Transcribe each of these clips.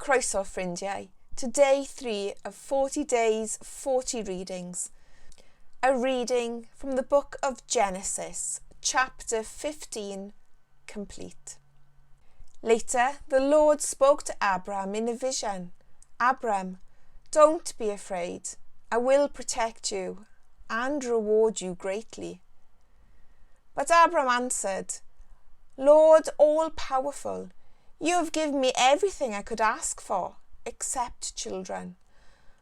Croeso ffrindiau, to day 3 of 40 days, 40 readings. A reading from the book of Genesis, chapter 15, complete. Later, the Lord spoke to Abram in a vision. Abram, don't be afraid. I will protect you and reward you greatly. But Abram answered, Lord all-powerful, you have given me everything I could ask for, except children.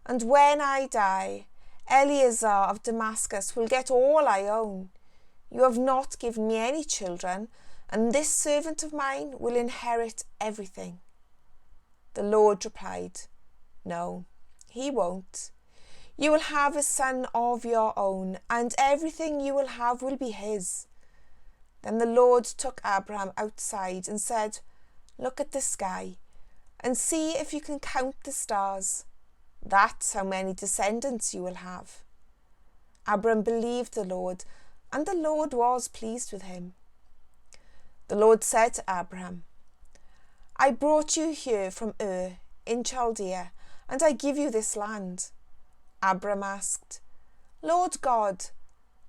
And when I die, Eliezer of Damascus will get all I own. You have not given me any children, and this servant of mine will inherit everything. The Lord replied, No, he won't. You will have a son of your own, and everything you will have will be his. Then the Lord took Abraham outside and said, Look at the sky, and see if you can count the stars. That's how many descendants you will have. Abram believed the Lord, and the Lord was pleased with him. The Lord said to Abraham, I brought you here from Ur in Chaldea, and I give you this land. Abram asked, Lord God,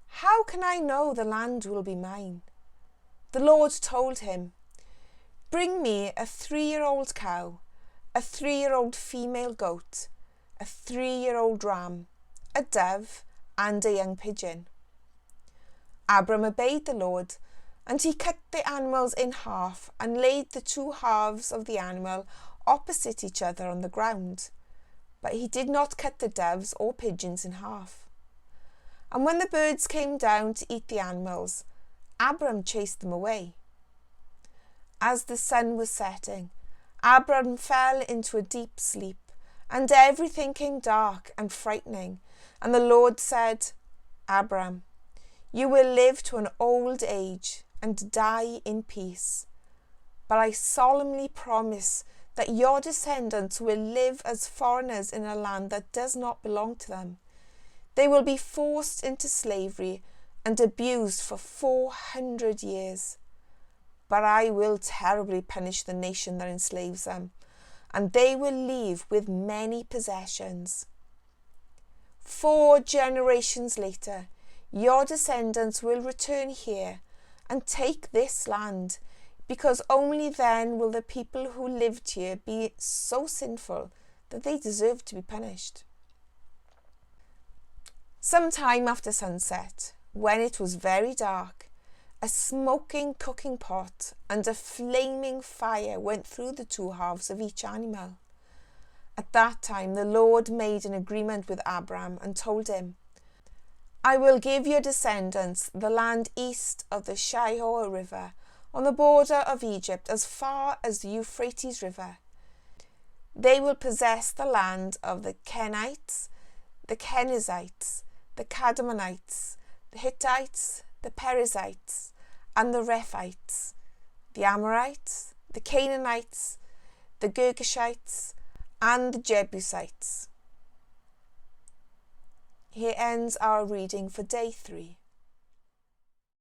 how can I know the land will be mine? The Lord told him, Bring me a 3-year-old cow, a 3-year-old female goat, a 3-year-old ram, a dove, and a young pigeon. Abram obeyed the Lord, and he cut the animals in half and laid the 2 halves of the animal opposite each other on the ground. But he did not cut the doves or pigeons in half. And when the birds came down to eat the animals, Abram chased them away. As the sun was setting, Abram fell into a deep sleep, and everything came dark and frightening. And the Lord said, Abram, you will live to an old age and die in peace. But I solemnly promise that your descendants will live as foreigners in a land that does not belong to them. They will be forced into slavery and abused for 400 years. But I will terribly punish the nation that enslaves them, and they will leave with many possessions. 4 generations later, your descendants will return here and take this land, because only then will the people who lived here be so sinful that they deserve to be punished. Some time after sunset, when it was very dark, a smoking cooking pot and a flaming fire went through the 2 halves of each animal. At that time the Lord made an agreement with Abram and told him, I will give your descendants the land east of the Shihor River, on the border of Egypt as far as the Euphrates River. They will possess the land of the Kenites, the Kenizzites, the Kadmonites, the Hittites, the Perizzites, and the Rephites, the Amorites, the Canaanites, the Girgashites, and the Jebusites. Here ends our reading for day 3.